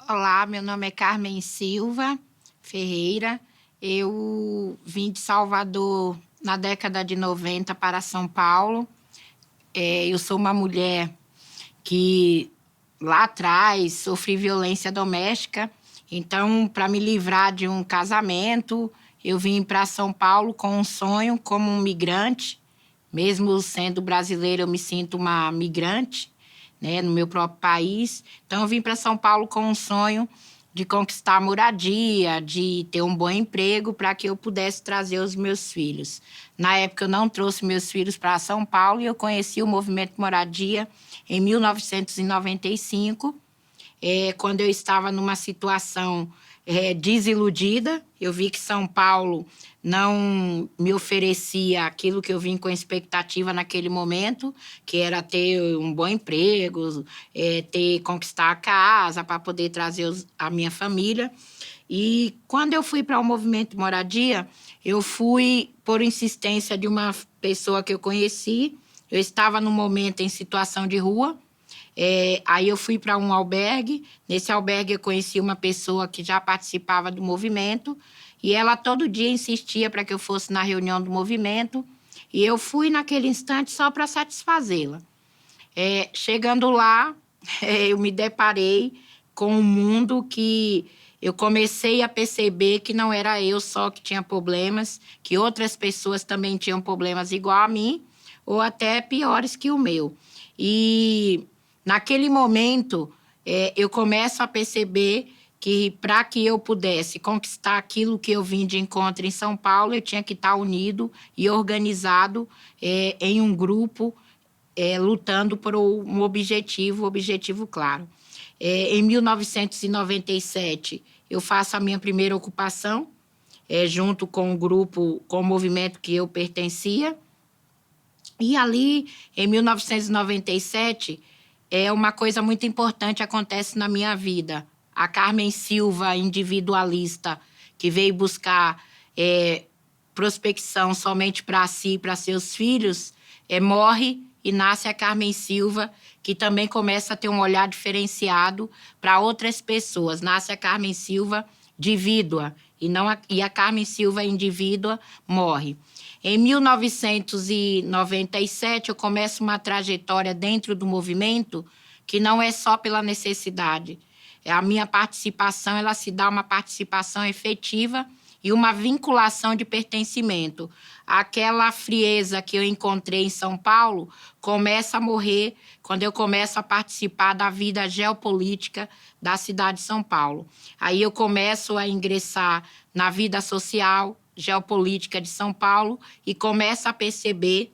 Olá, meu nome é Carmen Silva Ferreira. Eu vim de Salvador na década de 90 para São Paulo. Eu sou uma mulher que lá atrás sofri violência doméstica. Então, para me livrar de um casamento, eu vim para São Paulo com um sonho como um migrante. Mesmo sendo brasileira, eu me sinto uma migrante, né, no meu próprio país. Então, eu vim para São Paulo com um sonho de conquistar moradia, de ter um bom emprego para que eu pudesse trazer os meus filhos. Na época, eu não trouxe meus filhos para São Paulo e eu conheci o movimento Moradia em 1995, quando eu estava numa situação desiludida. Eu vi que São Paulo não me oferecia aquilo que eu vim com expectativa naquele momento, que era ter um bom emprego, conquistar a casa para poder trazer a minha família. E quando eu fui para o movimento Moradia, eu fui por insistência de uma pessoa que eu conheci. Eu estava no momento em situação de rua. Aí eu fui para um albergue. Nesse albergue eu conheci uma pessoa que já participava do movimento e ela todo dia insistia para que eu fosse na reunião do movimento e eu fui naquele instante só para satisfazê-la. Chegando lá, eu me deparei com um mundo que eu comecei a perceber que não era eu só que tinha problemas, que outras pessoas também tinham problemas igual a mim ou até piores que o meu. E naquele momento, eu começo a perceber que para que eu pudesse conquistar aquilo que eu vim de encontro em São Paulo, eu tinha que estar unido e organizado em um grupo, lutando por um objetivo claro. Em 1997, eu faço a minha primeira ocupação, junto com o grupo, com o movimento que eu pertencia. E ali, em 1997, uma coisa muito importante acontece na minha vida. A Carmen Silva, individualista, que veio buscar prospecção somente para si e para seus filhos, morre e nasce a Carmen Silva, que também começa a ter um olhar diferenciado para outras pessoas. Nasce a Carmen Silva divídua e a Carmen Silva indivídua morre. Em 1997, eu começo uma trajetória dentro do movimento que não é só pela necessidade. A minha participação, ela se dá uma participação efetiva e uma vinculação de pertencimento. Aquela frieza que eu encontrei em São Paulo começa a morrer quando eu começo a participar da vida geopolítica da cidade de São Paulo. Aí eu começo a ingressar na vida social, geopolítica de São Paulo e começo a perceber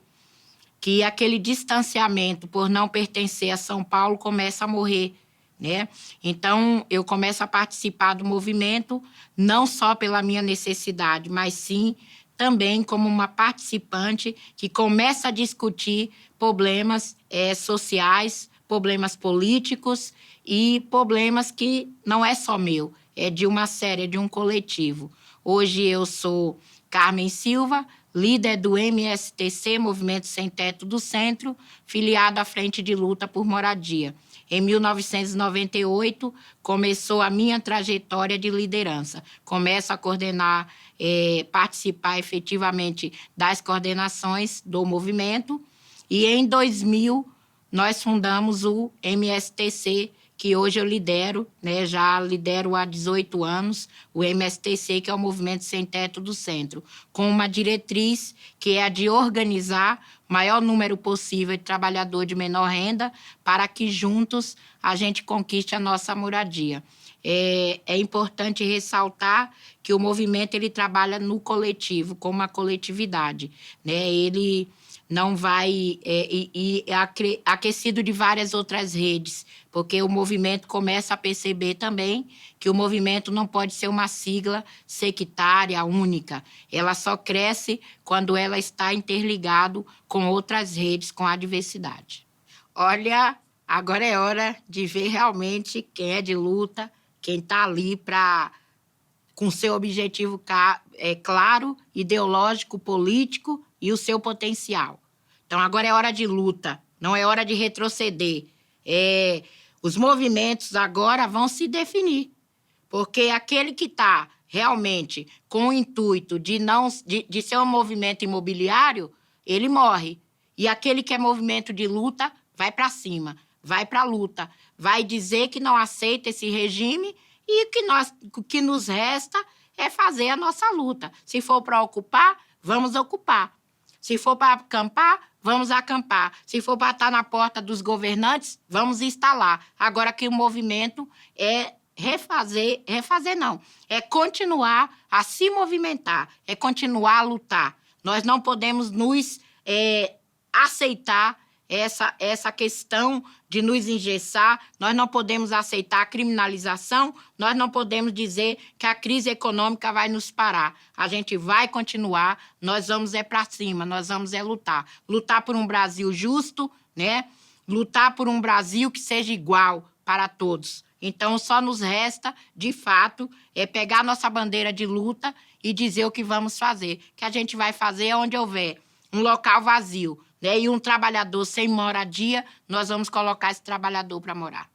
que aquele distanciamento por não pertencer a São Paulo começa a morrer, né? Então, eu começo a participar do movimento, não só pela minha necessidade, mas sim também como uma participante que começa a discutir problemas sociais, problemas políticos e problemas que não é só meu, é de uma série, de um coletivo. Hoje eu sou Carmen Silva, líder do MSTC, Movimento Sem Teto do Centro, filiado à Frente de Luta por Moradia. Em 1998, começou a minha trajetória de liderança. Começo a coordenar, participar efetivamente das coordenações do movimento. E em 2000, nós fundamos o MSTC, que hoje eu lidero, né, já lidero há 18 anos, o MSTC, que é o Movimento Sem Teto do Centro, com uma diretriz que é a de organizar o maior número possível de trabalhador de menor renda para que juntos a gente conquiste a nossa moradia. É importante ressaltar que o movimento ele trabalha no coletivo, como uma coletividade, né? Ele não vai aquecido de várias outras redes, porque o movimento começa a perceber também que o movimento não pode ser uma sigla sectária única. Ela só cresce quando ela está interligado com outras redes, com a diversidade. Olha, agora é hora de ver realmente quem é de luta, quem está ali com seu objetivo claro, ideológico, político e o seu potencial. Então, agora é hora de luta, não é hora de retroceder. Os movimentos agora vão se definir, porque aquele que está realmente com o intuito de ser um movimento imobiliário, ele morre. E aquele que é movimento de luta vai para cima, vai para a luta, vai dizer que não aceita esse regime e o que nos resta é fazer a nossa luta. Se for para ocupar, vamos ocupar. Se for para acampar, vamos acampar. Se for para estar na porta dos governantes, vamos estar lá. Agora que o movimento é refazer não, é continuar a se movimentar, é continuar a lutar. Nós não podemos nos aceitar essa questão de nos engessar, nós não podemos aceitar a criminalização, nós não podemos dizer que a crise econômica vai nos parar. A gente vai continuar, nós vamos para cima, nós vamos lutar. Lutar por um Brasil justo, né? Lutar por um Brasil que seja igual para todos. Então, só nos resta, de fato, pegar nossa bandeira de luta e dizer o que vamos fazer. Que a gente vai fazer onde houver um local vazio, né? E um trabalhador sem moradia, nós vamos colocar esse trabalhador para morar.